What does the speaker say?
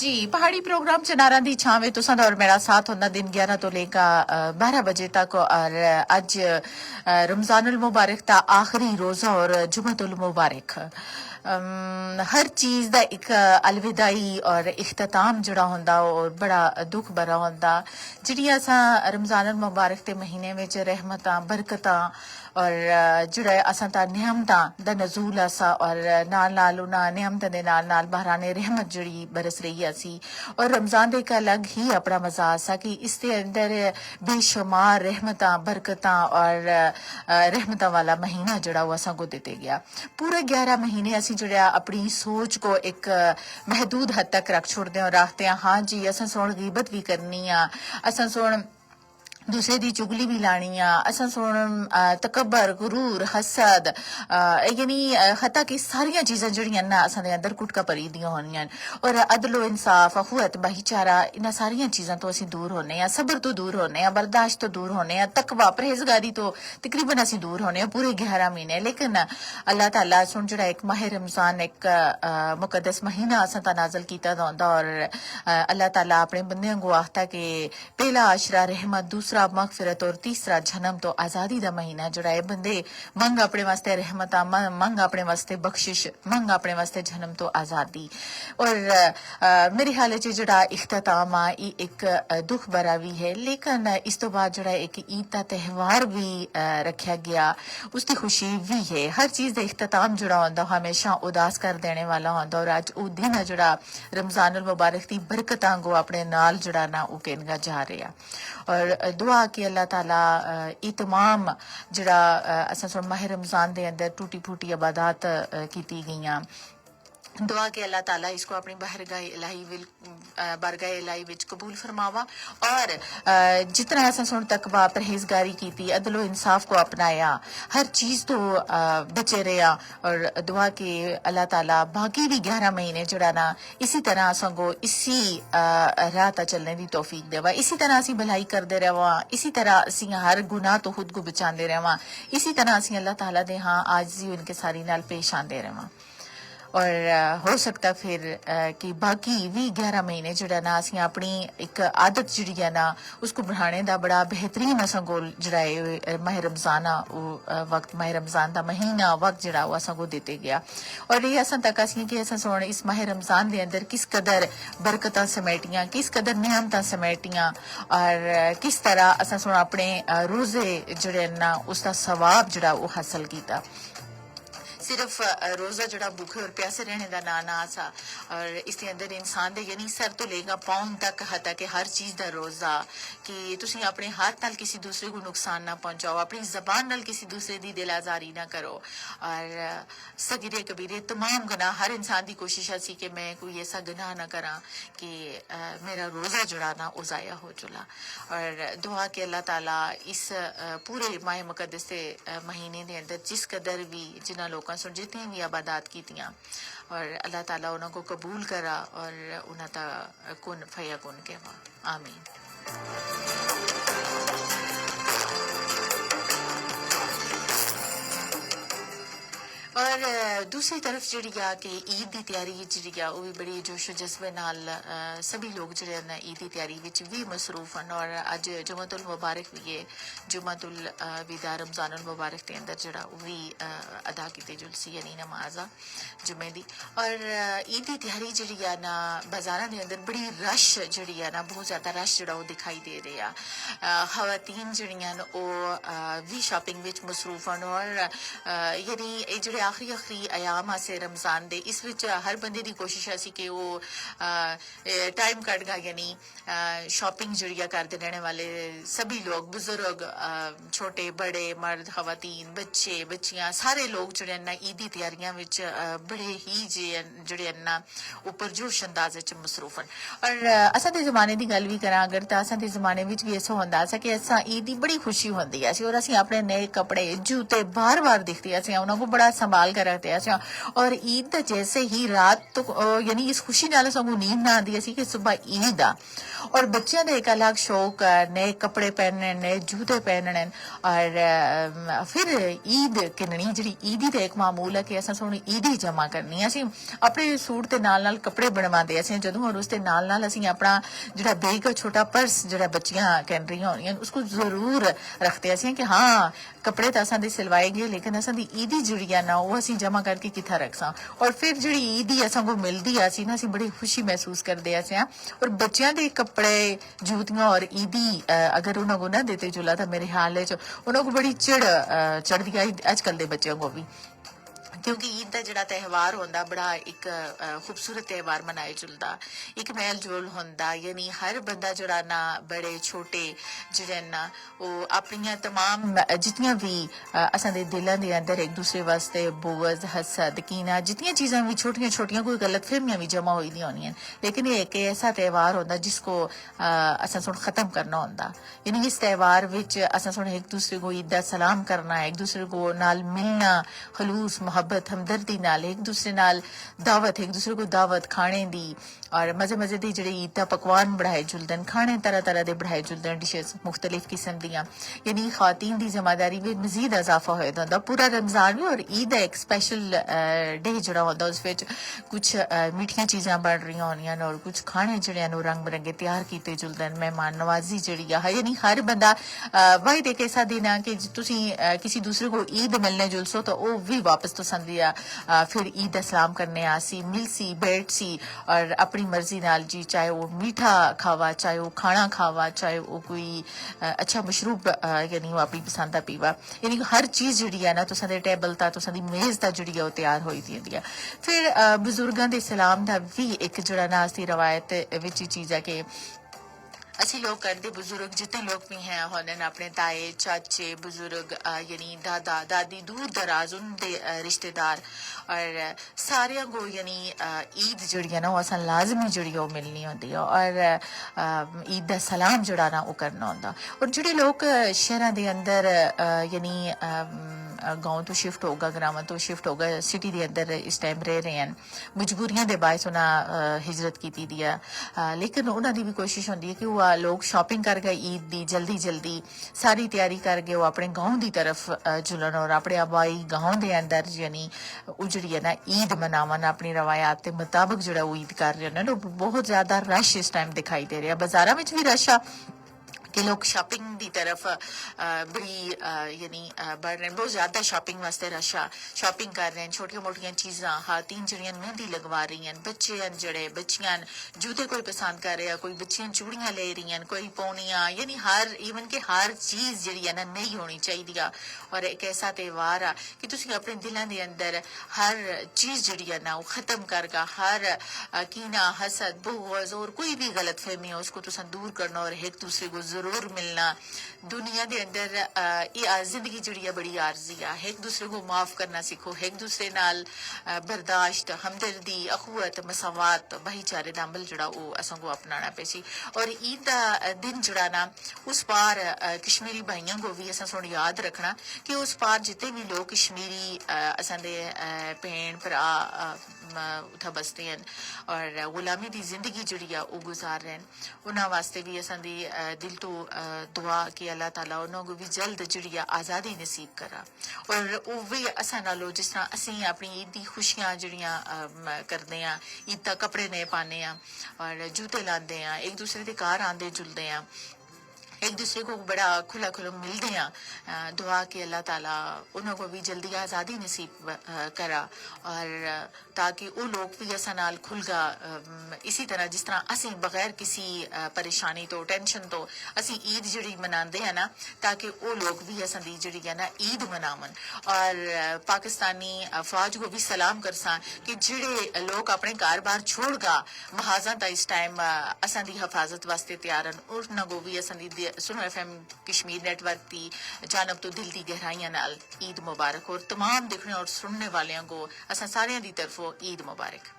जी पहाड़ी प्रोग्राम च नारा दी छां में तुसां दा और मेरा साथ होना दिन 11 तो लेकर 12 बजे तक और अज रमजानुल मुबारक दा आखिरी रोजा और जुमतुल मुबारक हर चीज दा एक अलविदाई और इख्तिताम जड़ा होंदा और बड़ा दुख भरा होंदा जिहड़ियां असां रमजानुल मुबारक दे महीने विच रहमतां बरकतां और जेड़ा असां ता नियमतां दा नजूल असा और नाल नाल उन्हां नियमतां दे नाल नाल बहराने रहमत जड़ी बरस रही असी और रमजान दे एक अलग ही अपना मजा असा कि इसके अंदर बेशुमार रहमतां बरकतां और रहमतां वाला महीना जड़ा वो असां को दिते गया पूरे 11 महीने असी जड़ा अपनी सोच को एक महदूद हद तक रख छोड़ते हैं और आखते हैं हाँ जी असां सोण गीबत भी करनी आ असां सोण दूसरे दी चुगली भी लानी आ असां सोण तकबर गुरूर हसद यानी हता कि सारियां चीज़ां जड़ियां ना असां दे अंदर कुटका भरी दियां होनियां और अदलो इंसाफ अखुअत भाईचारा इन्हां सारियां चीज़ां तो असीं दूर होने आ सबर तो दूर होने आ बर्दाश्त तो दूर होने आ तकवा परहेजगारी तो तकरीबन असीं दूर होने आ पूरे 11 महीने लेकिन अल्लाह ताला सुन जड़ा एक माह रमजान एक मुकद्दस महीना असां ता नाज़िल कीता होंदा और अल्लाह ताला अपने बंदियां को आखता कि पहला आशरा रहमत दूसरा मगफिरत और तीसरा जन्म तो आजादी दा महीना जड़ा है बंदे मंग अपने वास्ते रहमत मंग अपने वास्ते बख्शिश मंग अपने वास्ते जन्म तो आजादी और मेरे ख्याल च जड़ा इख्तिताम आ एक दुख भरा भी है लेकिन इस तो बाद जड़ा एक ईद का त्यौहार भी रखा गया उसकी खुशी भी है हर चीज का इख्तिताम जड़ा होंदा हमेशा उदास कर देने वाला होंदा और अज वो दिन जड़ा रमजानुल मुबारक की बरकतां को अपने नाल जड़ा ना वो कहना जा रहा और दुआ कि अल्लाह ताला इतमाम जड़ा असां सुन माह रमजान दे अंदर टूटी फूटी इबादत कीती गईयां दुआ के अल्लाह ताला इसको अपनी बारगाह इलाही विच कबूल फरमावा और जितना असां सुन तकवा परहेजगारी की अदलो इंसाफ को अपनाया हर चीज तो बचे रहा और दुआ के अल्लाह ताला बाकी भी 11 महीने जड़ा ना इसी तरह असां को इसी राह ता चलने की तौफीक देवा इसी तरह असी भलाई करते रहा इसी तरह असी हर गुनाह तो खुद को बचाते रहा इसी तरह असी अल्लाह ताला दे हाँ आजिज़ी उनके सारी नाल पेश आते रहा और हो सकता फिर कि बाकी भी 11 महीने जड़ा ना असी अपनी एक आदत जी है ना उसको बढ़ाने का बड़ा बेहतरीन असा को जड़ा माह रमजान वक्त माह रमजान का महीना वक्त जड़ा असा को दिते गया और ये असा तक असी कि असा सुन इस माह रमजान के अंदर किस कदर बरकतां समेटियां किस कदर नियामतां समेटियां और किस तरह असा सुन अपने रोजे जड़े ना उसका सवाब जड़ा वो हासिल किया सिर्फ रोजा जड़ा भूखे और प्यासे रहने का ना ना सा और इसके अंदर इंसान दे यानी सर तो लेगा पाँव तक हता कि हर चीज दा रोजा कि तुसी अपने हाथ नाल किसी दूसरे को नुकसान ना पहुंचाओ अपनी जबान नाल किसी दूसरे दी दिल आजारी ना करो और सगीरे कबीरे तमाम गुनाह हर इंसान दी कोशिश है कि मैं कोई ऐसा गुनाह ना करा कि मेरा रोजा जड़ा ना वो जाया हो चला और दुआ के अल्लाह ताला इस पूरे माह मुकद्दस महीने के अंदर जिस कदर भी जिन्होंने लोगों सुन जितनी भी इबादत कीतियां और अल्लाह ताला उन्हों को कबूल करा और उन्हें ता कुन फया कुन कहवा आमीन और दूसरी तरफ जी कि ईद की तैयारी जी वो भी बड़ी जोशो जज्बे नाल सभी लोग जो ईद की तैयारी भी मसरूफ हैं और अज जुमतुल मुबारक भी है जुमतुल विदा रमजानुल मुबारक के अंदर जड़ा वो भी अदा की जुलसी यानी नमाज आ जुमे दी और ईद की तैयारी जी ना बाजारा के अंदर बड़ी रश जी ना बहुत ज्यादा रश जड़ा वो दिखाई दे रहा खवातीन जड़ियां भी शॉपिंग विच मसरूफ हैं और यानी जो आखिरी आखिरी अयाम से रमजान दे इस विच हर बंदे की कोशिश है कि वो टाइम कटगा यानी शॉपिंग जड़िया करते रहने वाले सभी लोग बुजुर्ग छोटे बड़े मर्द खवातीन बच्चे बच्चियां सारे लोग जोड़े ना ईदी तैयारियां विच बड़े ही जोड़े ना ऊपर जोश अंदाज च मसरूफ हैं और असां दे जमाने की गल भी करा अगर तो असां दे जमाने विच भी ऐसा होंदा सा कि असां ईद की बड़ी खुशी होंदी है और असीं अपने नए कपड़े जूते बार बार दिखते उन्होंने को बड़ा संभाल कर रखते हैं और ईद दा जैसे ही रात तो यानी इस खुशी नाल सानू नींद ना आती सी कि सुबह ईद आ और बच्चों का एक अलग शौक नए कपड़े पहनने नए जूते पहनने और फिर ईद किन्नी जी ईदी तो एक मामूल है कि अस सोनी ईदी जमा करनी असी अपने सूट के नाल कपड़े बनवाते असें जो और उसके नाल असी अपना जो बेग छोटा पर्स जो बच्चियां कह रही होनी उसको जरूर रखते असें कि हाँ कपड़े तो असा सिलवाए गए लेकिन असा ईदी जुड़ी है ना वो असी जमा करके किथा रख सा और फिर जी ईदी असा को मिलती असी ना असी बड़ी खुशी महसूस करते असें और बच्चों के कपड़े जूतियां और ईदी अगर उन्होंने को ना देते जुला तो मेरे ख्याल उन्होंने को बड़ी चिड़ चढ़ती आई अजकल के बच्चों को भी क्योंकि ईद का जो त्यौहार होंदा बड़ा एक खूबसूरत त्यौहार मनाया जुलदा एक मेल जोल होंदा यानी हर बंदा जड़ा ना बड़े छोटे जेड़े ना वो अपनी तमाम जितनियां भी असां दे दिलां दे अंदर एक दूसरे वास्ते बोझ हसद कीना जितनियां चीज़ां भी छोटियां छोटियां कोई गलतफहमियां भी जमा होई दी होनियां लेकिन ये एक ऐसा त्यौहार होंदा जिसको असां सुन खत्म करना होंदा यानी इस त्यौहार विच असां सुन एक दूसरे को ईद दा सलाम करना एक दूसरे को नाल मिलना खलूस मोहब्बत हमदर्दी नाल एक दूसरे नाल दावत एक दूसरे को दावत खाने दी और मजे मजे दी जेह्ड़े ईद दा पकवान बढ़ाए जुलदन खाने तरह तरह दे बढ़ाए जुलदन डिशेस मुख्तलिफ किस्म दियां यानी खातीन दी जिम्मेदारी भी मजीद इजाफा होए दा पूरा रमजान भी और ईद दा एक स्पेशल डे जेह्ड़ा होंदा उस विच कुछ मीठियां चीज़ां बन रही होनियां और कुछ खाने जेह्ड़े न रंग बिरंगे तैयार कीते जुलदन मेहमान नवाजी जेह्ड़ी है यानी हर बंदा वाहिद एक ऐसा दिन है कि तुसी किसी दूसरे को ईद मिलने जुलसो तो वो भी वापस तो दिया फिर ईद सलाम करने आसी मिलसी बैठसी और अपनी मर्जी नाल जी चाहे वो मीठा खावा चाहे वो खाना खावा चाहे वो कोई अच्छा मशरूब यानी वो अपनी पसंद का पीवा यानी हर चीज़ जी है ना तुसा दे टेबल ता तुसा दी मेज़ ता जी वो तैयार होई दी है फिर बुजुर्गों के सलाम का भी एक जड़ा ना असी रवायत विच चीज़ है कि असि लोग करते बुजुर्ग जितने लोग भी हैं होने अपने ताए चाचे बुजुर्ग यानी दादा दादी दूर दराज उनके रिश्तेदार और सारे को यानी ईद जड़ी है ना वो असा लाजमी जड़ी वो मिलनी होती है और ईद का सलाम जड़ा ना वो करना होता और जोड़े लोग शहर के अंदर यानी गांव तो शिफ्ट होगा ग्राम तो शिफ्ट होगा सिटी के अंदर इस टाइम रह रहे हैं मजबूरियां दे बायस उन्हें हिजरत की दी है लेकिन उन्होंने भी कोशिश होती है कि वो लोग शॉपिंग करके ईद दी जल्दी जल्दी सारी तैयारी करके वो अपने गांव की तरफ जुलन और अपने आबाई गांव के अंदर यानी उजड़ी है ना ईद मनावन अपनी रवायात के मुताबिक जो वो ईद कर रहे हैं बहुत ज्यादा रश इस टाइम दिखाई दे रहा है बाजारों में भी रश आ कि लोग शॉपिंग की तरफ बड़ी यानी बढ़ रहे हैं बहुत ज्यादा शॉपिंग वास्ते रशा शॉपिंग कर रहे हैं छोटिया मोटिया चीज़ां हाथीन जड़ियां मेहंदी लगवा रही हैं बच्चे जड़े बच्चियां जूते कोई पसंद कर रहे हैं कोई बच्चियां चूड़ियां ले रही हैं कोई पौनियां यानी हर इवन के हर चीज़ जी है ना नहीं होनी चाहिए और एक ऐसा त्यौहार आ कि तुम अपने दिलों के अंदर हर चीज़ जी है ना वो खत्म करके हर कीना हसद बोझ और कोई भी गलत फहमी हो उसको तुम दूर करना और एक दूसरे को जरूर मिलना दुनिया के अंदर ये जिंदगी जी बड़ी आर्जी है एक दूसरे को माफ करना सीखो एक दूसरे नाल बर्दाश्त हमदर्दी अखुवत मसावत भाईचारे का अमल जड़ा वो असों को अपनाना पे सी और ईद का दिन जड़ा ना उस पार कश्मीरी भाइयों को भी असा सुन याद रखना कि उस पार जितने भी लोग कश्मीरी असा दे भैन भरा उत्थे बसते हैं और गुलामी की जिंदगी जी वो गुजार रहे हैं उन्होंने वास्ते भी असा दी दिल तो दुआ कि अल्लाह ताला उन्होंने भी जल्द जी आज़ादी नसीब करा और वो भी असा नालो जिस तरह असी अपनी ईद की खुशियां जड़ियां करते हैं ईद का कपड़े नए पाने और जूते लाते हैं एक दूसरे के घर आते जुलते हैं एक दूसरे को बड़ा खुला खुला मिलते हैं दुआ कि अल्लाह ताला उन्हों को भी जल्दी आज़ादी नसीब करा और ताकि वो लोग भी असा नाल खुलगा इसी तरह जिस तरह असी बगैर किसी परेशानी तो टेंशन तो असी ईद जी मनाते हैं ना ताकि वो लोग भी असा दी जी है ना ईद मनावन और पाकिस्तानी फौज को भी सलाम कर सा कि जेड़े लोग अपने घर बार छोड़गा महाजा इस टाइम असा दी हिफाजत वास्ते तैयार हैं उन्होंने को भी असा दी सुनो FM कश्मीर नेटवर्क की जानब तो दिल की गहराइयां नाल ईद मुबारक और तमाम देखने और सुनने वाले को असा सारे की तरफों ईद मुबारक।